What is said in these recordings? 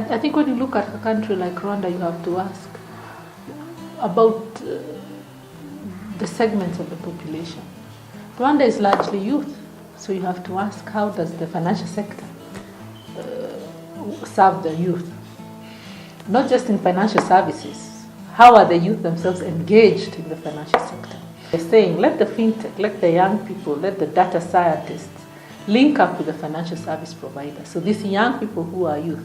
I think when you look at a country like Rwanda, you have to ask about the segments of the population. Rwanda is largely youth, so you have to ask, how does the financial sector serve the youth? Not just in financial services, how are the youth themselves engaged in the financial sector? They're saying, let the fintech, let the young people, let the data scientists link up with the financial service provider. So these young people who are youth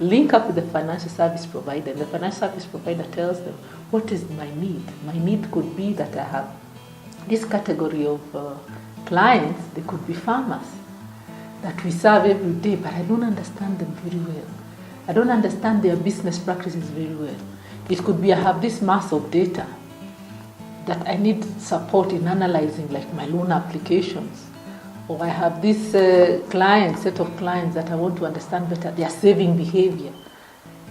link up with the financial service provider, and the financial service provider tells them, what is my need? My need could be that I have this category of clients. They could be farmers that we serve every day, but I don't understand them very well. I don't understand their business practices very well. It could be I have this mass of data that I need support in analyzing, like my loan applications. Or I have this set of clients that I want to understand better, their saving behavior.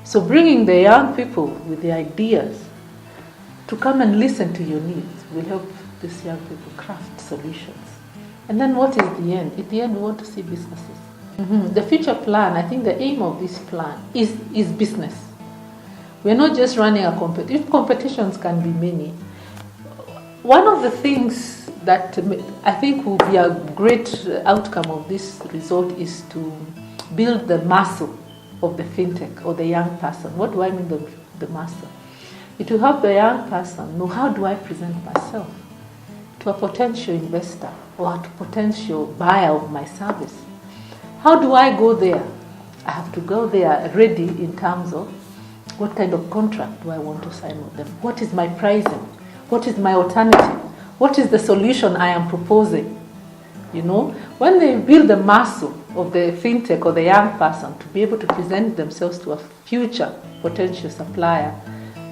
So bringing the young people with the ideas to come and listen to your needs will help these young people craft solutions. And then what is the end? At the end, we want to see businesses. The future plan, I think the aim of this plan is business. We're not just running a competition. Competitions can be many. One of the things that I think will be a great outcome of this result is to build the muscle of the fintech or the young person. What do I mean the muscle? It will help the young person know, how do I present myself to a potential investor or to a potential buyer of my service? How do I go there? I have to go there ready in terms of what kind of contract do I want to sign with them? What is my pricing? What is my alternative? What is the solution I am proposing? You know, when they build the muscle of the fintech or the young person to be able to present themselves to a future potential supplier,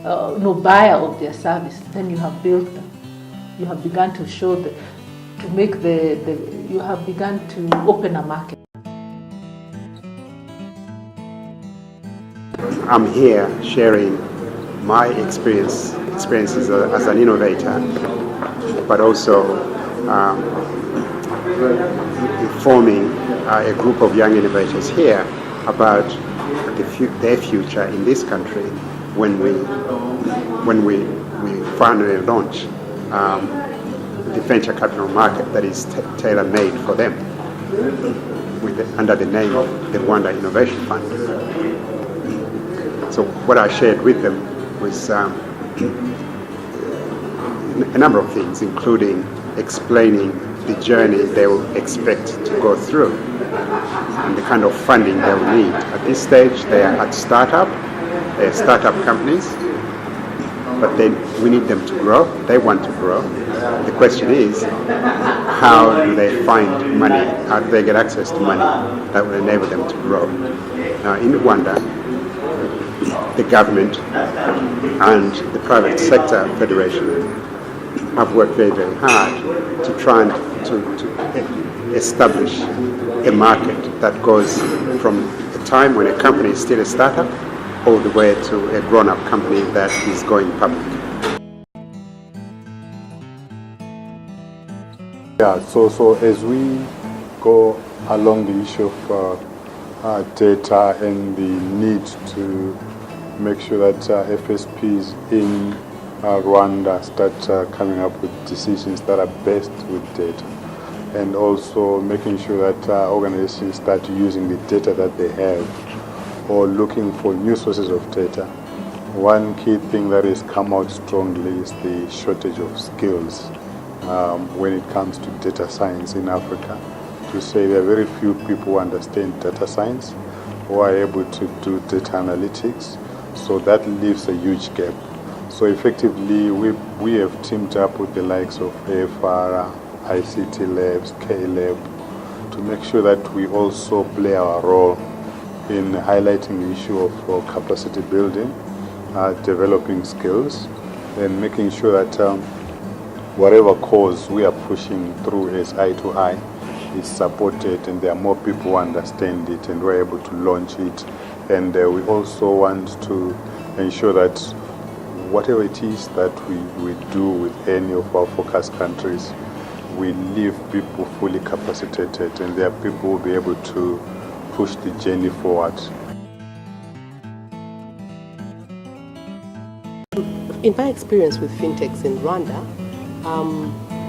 buyer of their service, then you have built them. You have begun to show you have begun to open a market. I'm here sharing my experiences as an innovator, but also informing a group of young innovators here about their future in this country when we finally launch the venture capital market that is tailor-made for them under the name of the Rwanda Innovation Fund. So what I shared with them was a number of things, including explaining the journey they will expect to go through and the kind of funding they will need. At this stage, they are at startup companies, but we need them to grow. They want to grow. The question is, how do they find money? How do they get access to money that will enable them to grow? Now, in Rwanda, the government and the private sector federation have worked very, very hard to try and to establish a market that goes from a time when a company is still a startup all the way to a grown-up company that is going public. Yeah, so as we go along the issue of data and the need to make sure that FSPs in Rwanda start coming up with decisions that are based with data, and also making sure that organizations start using the data that they have or looking for new sources of data. One key thing that has come out strongly is the shortage of skills when it comes to data science in Africa. To say there are very few people who understand data science, who are able to do data analytics, so that leaves a huge gap. So effectively, we have teamed up with the likes of AFR, ICT Labs, K-Lab, to make sure that we also play our role in highlighting the issue of capacity building, developing skills, and making sure that whatever cause we are pushing through as eye to eye is supported, and there are more people who understand it and we're able to launch it. And we also want to ensure that whatever it is that we do with any of our focus countries, we leave people fully capacitated, and there are people who will be able to push the journey forward. In my experience with fintechs in Rwanda,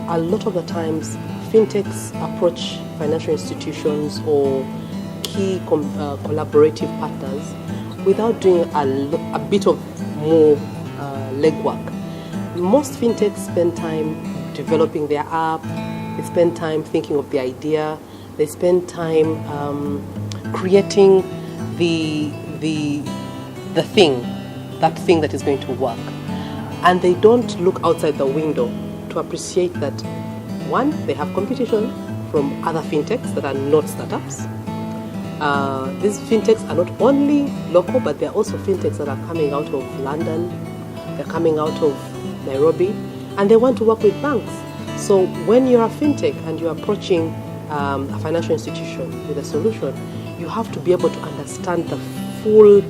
a lot of the times fintechs approach financial institutions or key collaborative partners without doing a bit of more legwork. Most fintechs spend time developing their app, they spend time thinking of the idea, they spend time creating that thing that is going to work. And they don't look outside the window to appreciate that, one, they have competition from other fintechs that are not startups. These fintechs are not only local, but they're also fintechs that are coming out of London, they're coming out of Nairobi, and they want to work with banks. So when you're a fintech and you're approaching a financial institution with a solution, you have to be able to understand the full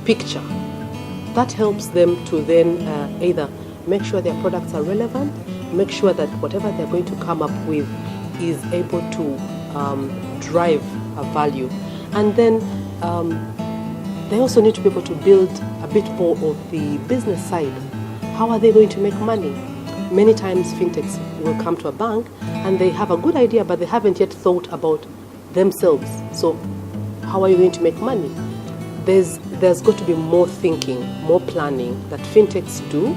picture. That helps them to then either make sure their products are relevant, make sure that whatever they're going to come up with is able to drive a value. And then they also need to be able to build a bit more of the business side. How are they going to make money? Many times fintechs will come to a bank and they have a good idea, but they haven't yet thought about themselves. So how are you going to make money? There's got to be more thinking, more planning that fintechs do,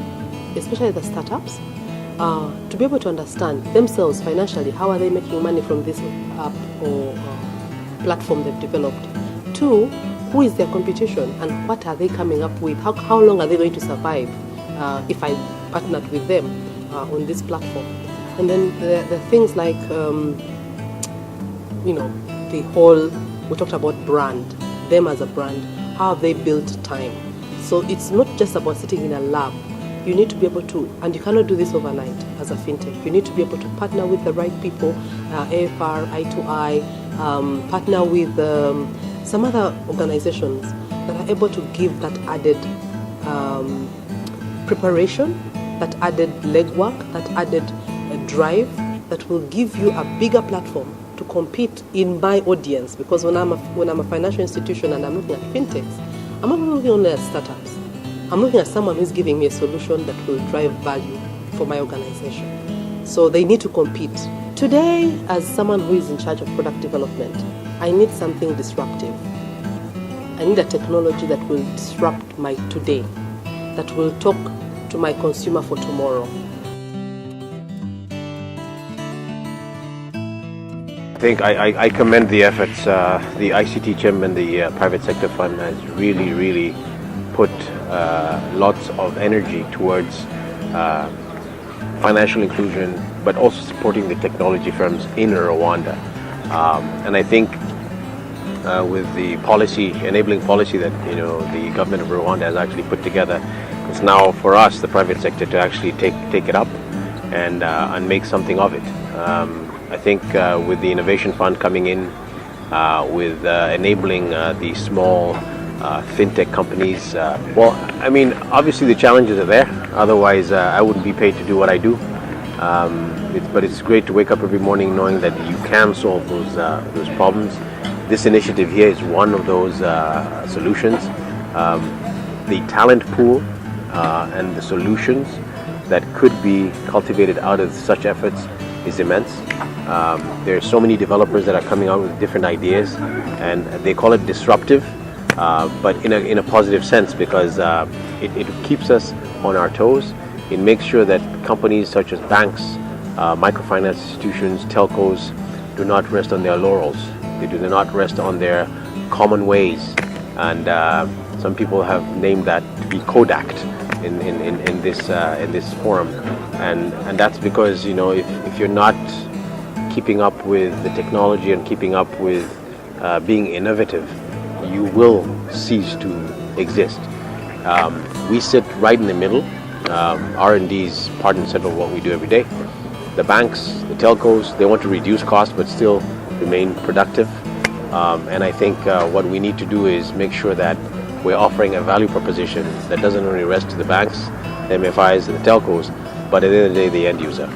especially the startups, to be able to understand themselves financially, how are they making money from this app or platform they've developed. Two, who is their competition and what are they coming up with? How long are they going to survive if I partnered with them on this platform? And then there are things like, the whole, we talked about brand, them as a brand, how have they built time? So it's not just about sitting in a lab. You need to be able to, and you cannot do this overnight as a fintech. You need to be able to partner with the right people, AFR, I2I, partner with some other organizations that are able to give that added preparation, that added legwork, that added drive that will give you a bigger platform to compete in my audience. Because when I'm a financial institution and I'm looking at fintechs, I'm not looking only at startups. I'm looking at someone who's giving me a solution that will drive value for my organization. So they need to compete. Today, as someone who is in charge of product development, I need something disruptive. I need a technology that will disrupt my today, that will talk to my consumer for tomorrow. I think I commend the efforts. The ICT Chamber and the Private Sector Fund has really put lots of energy towards financial inclusion, but also supporting the technology firms in Rwanda. And I think with the enabling policy that the government of Rwanda has actually put together, it's now for us, the private sector, to actually take it up and make something of it. I think with the Innovation Fund coming in, with enabling the small fintech companies, obviously the challenges are there. Otherwise, I wouldn't be paid to do what I do. But it's great to wake up every morning knowing that you can solve those problems. This initiative here is one of those solutions. The talent pool and the solutions that could be cultivated out of such efforts is immense. There are so many developers that are coming out with different ideas, and they call it disruptive, but in a positive sense, because it keeps us on our toes. It makes sure that companies such as banks, microfinance institutions, telcos do not rest on their laurels. They do not rest on their common ways, and some people have named that to be Kodaked in this forum, and that's because if you're not keeping up with the technology and keeping up with being innovative, you will cease to exist. We sit right in the middle. R&D is part and center of what we do every day. The banks, the telcos, they want to reduce costs but still remain productive. And I think what we need to do is make sure that we're offering a value proposition that doesn't only rest to the banks, the MFIs, and the telcos, but at the end of the day, the end user.